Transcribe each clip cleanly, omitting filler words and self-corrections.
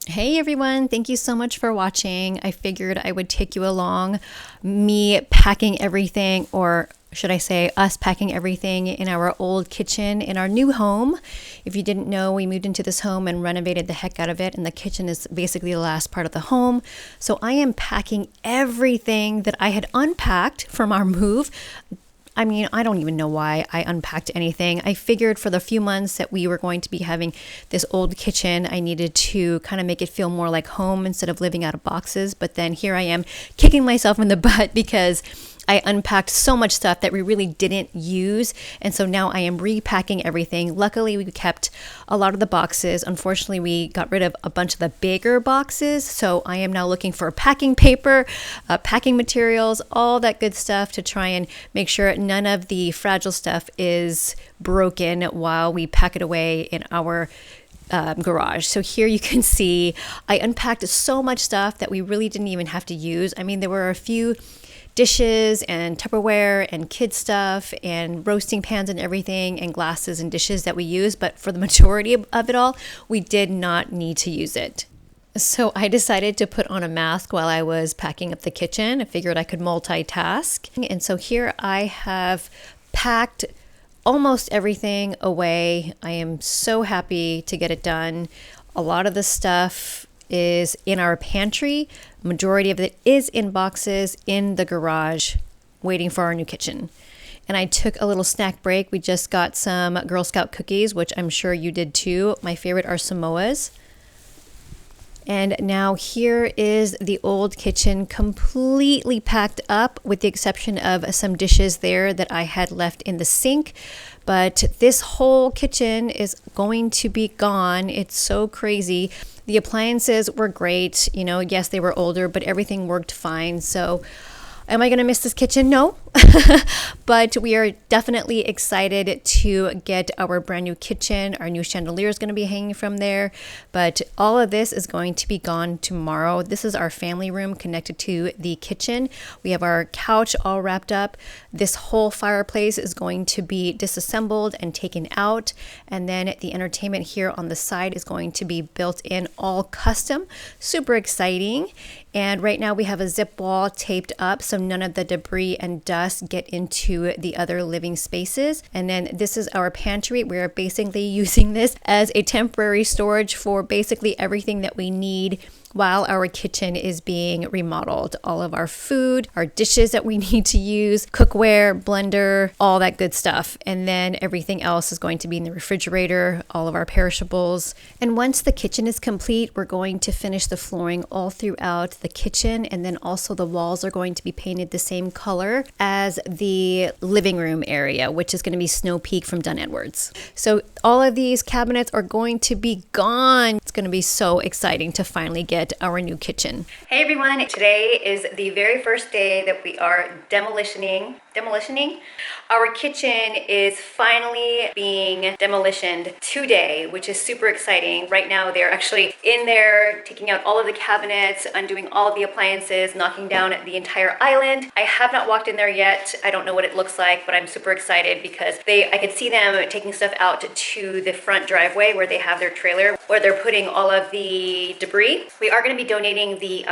Hey everyone, thank you so much for watching. I figured I would take you along me packing everything, or should I say us packing everything in our old kitchen in our new home. If you didn't know, we moved into this home and renovated the heck out of it, and the kitchen is basically the last part of the home. So I am packing everything that I had unpacked from our move. I mean, I don't even know why I unpacked anything. I figured for the few months that we were going to be having this old kitchen, I needed to kind of make it feel more like home instead of living out of boxes. But then here I am kicking myself in the butt because I unpacked so much stuff that we really didn't use. And so now I am repacking everything. Luckily, we kept a lot of the boxes. Unfortunately, we got rid of a bunch of the bigger boxes. So I am now looking for packing paper, packing materials, all that good stuff to try and make sure none of the fragile stuff is broken while we pack it away in our garage. So here you can see I unpacked so much stuff that we really didn't even have to use. I mean, there were a few dishes and Tupperware and kid stuff and roasting pans and everything and glasses and dishes that we use, but for the majority of it all, we did not need to use it. So I decided to put on a mask while I was packing up the kitchen. I figured I could multitask. And so here I have packed almost everything away. I am so happy to get it done. A lot of the stuff is in our pantry. Majority of it is in boxes in the garage waiting for our new kitchen. And I took a little snack break. We just got some Girl Scout cookies, which I'm sure you did too. My favorite are Samoas. And now here is the old kitchen completely packed up with the exception of some dishes there that I had left in the sink. But this whole kitchen is going to be gone. It's so crazy. The appliances were great. You know, yes, they were older, but everything worked fine. So am I going to miss this kitchen? No. But we are definitely excited to get our brand new kitchen. Our new chandelier is going to be hanging from there. But all of this is going to be gone tomorrow. This is our family room connected to the kitchen. We have our couch all wrapped up. This whole fireplace is going to be disassembled and taken out. And then the entertainment here on the side is going to be built in, all custom. Super exciting. And right now we have a zip wall taped up so none of the debris and dust get into the other living spaces. And then this is our pantry. We're basically using this as a temporary storage for basically everything that we need while our kitchen is being remodeled. All of our food, our dishes that we need to use, cookware, blender, all that good stuff. And then everything else is going to be in the refrigerator, all of our perishables. And once the kitchen is complete, we're going to finish the flooring all throughout the kitchen. And then also the walls are going to be painted the same color as the living room area, which is going to be Snow Peak from Dunn Edwards. So all of these cabinets are going to be gone. It's going to be so exciting to finally get our new kitchen. Hey everyone, today is the very first day that we are demolitioning. Our kitchen is finally being demolitioned today, which is super exciting. Right now they're actually in there taking out all of the cabinets, undoing all of the appliances, knocking down the entire island. I have not walked in there yet. I don't know what it looks like, but I'm super excited because I could see them taking stuff out to the front driveway where they have their trailer, where they're putting all of the debris. We are going to be donating the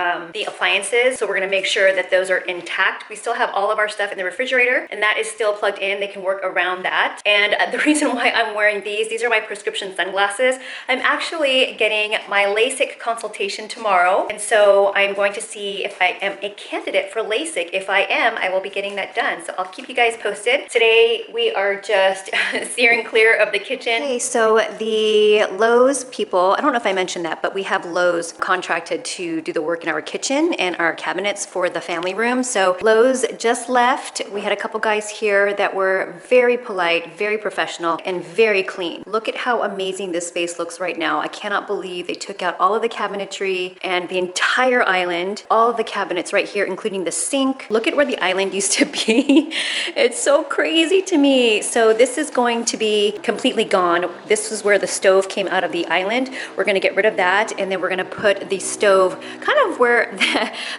appliances, so we're going to make sure that those are intact. We still have all of our stuff in the refrigerator, and that is still plugged in. They can work around that. And the reason why I'm wearing these are my prescription sunglasses. I'm actually getting my LASIK consultation tomorrow, and so I'm going to see if I am a candidate for LASIK. If I am, I will be getting that done. So I'll keep you guys posted. Today we are just steering clear of the kitchen. Okay, so the Lowe's people, I don't know if I mentioned that, but we have Lowe's contracted to do the work in our kitchen and our cabinets for the family room. So Lowe's just left. We had a couple guys here that were very polite, very professional, and very clean. Look at how amazing this space looks right now. I cannot believe they took out all of the cabinetry and the entire island, all of the cabinets right here, including the sink. Look at where the island used to be. It's so crazy to me. So this is going to be completely gone. This is where the stove came out of the island. We're going to get rid of that, and then we're going to put the stove kind of where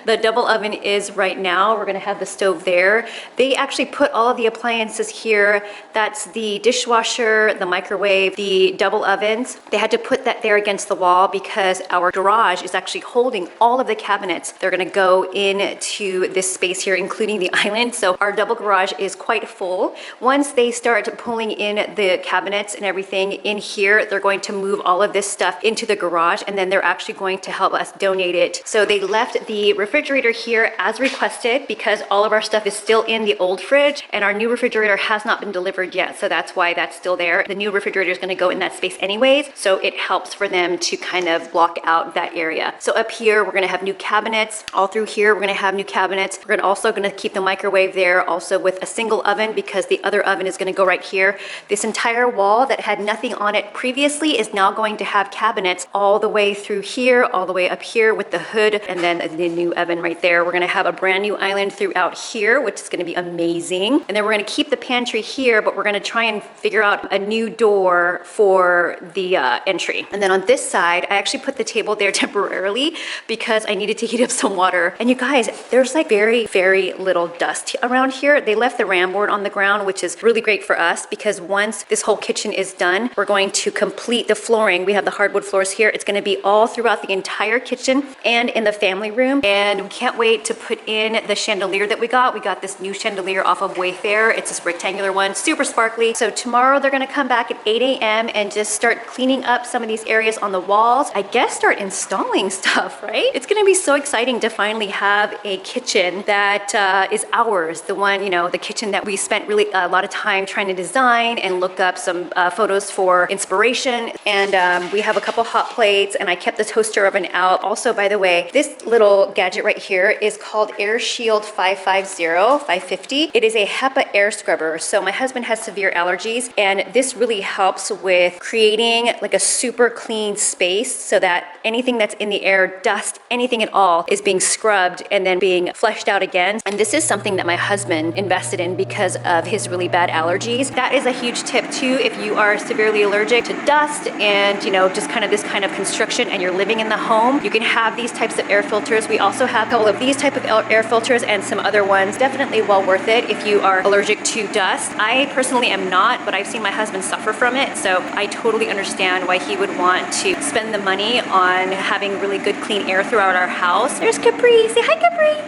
the double oven is right now. We're going to have the stove there. They they actually put all of the appliances here. That's the dishwasher, the microwave, the double ovens. They had to put that there against the wall because our garage is actually holding all of the cabinets. They're gonna go into this space here, including the island. So our double garage is quite full. Once they start pulling in the cabinets and everything in here, they're going to move all of this stuff into the garage, and then they're actually going to help us donate it. So they left the refrigerator here as requested because all of our stuff is still in the old fridge, and our new refrigerator has not been delivered yet. So that's why that's still there. The new refrigerator is going to go in that space anyways. So it helps for them to kind of block out that area. So up here, we're going to have new cabinets. All through here, we're going to have new cabinets. We're also going to keep the microwave there also with a single oven because the other oven is going to go right here. This entire wall that had nothing on it previously is now going to have cabinets all the way through here, all the way up here with the hood, and then the new oven right there. We're going to have a brand new island throughout here, which is going to be amazing. And then we're going to keep the pantry here, but we're going to try and figure out a new door for the entry. And then on this side, I actually put the table there temporarily because I needed to heat up some water. And you guys, there's like very, very little dust around here. They left the ram board on the ground, which is really great for us because once this whole kitchen is done, we're going to complete the flooring. We have the hardwood floors here. It's going to be all throughout the entire kitchen and in the family room. And we can't wait to put in the chandelier that we got. We got this new chandelier off of Wayfair. It's this rectangular one, super sparkly. So tomorrow they're going to come back at 8 a.m. and just start cleaning up some of these areas on the walls. I guess start installing stuff, right? It's going to be so exciting to finally have a kitchen that is ours. The one, you know, the kitchen that we spent really a lot of time trying to design and look up some photos for inspiration. And we have a couple hot plates, and I kept the toaster oven out. Also, by the way, this little gadget right here is called Air Shield 550. It is a HEPA air scrubber. So my husband has severe allergies, and this really helps with creating like a super clean space so that anything that's in the air, dust, anything at all, is being scrubbed and then being flushed out again. And this is something that my husband invested in because of his really bad allergies. That is a huge tip too if you are severely allergic to dust and, you know, just kind of this kind of construction and you're living in the home. You can have these types of air filters. We also have a couple of these type of air filters and some other ones. Definitely well worth it if you are allergic to dust. I personally am not, but I've seen my husband suffer from it. So I totally understand why he would want to spend the money on having really good clean air throughout our house. There's Capri. Say hi, Capri.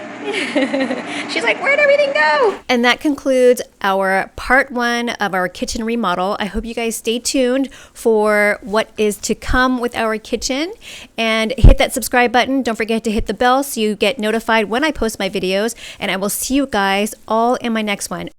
She's like, where'd everything go? And that concludes our part 1 of our kitchen remodel. I hope you guys stay tuned for what is to come with our kitchen, and hit that subscribe button. Don't forget to hit the bell so you get notified when I post my videos, and I will see you guys all in my next one.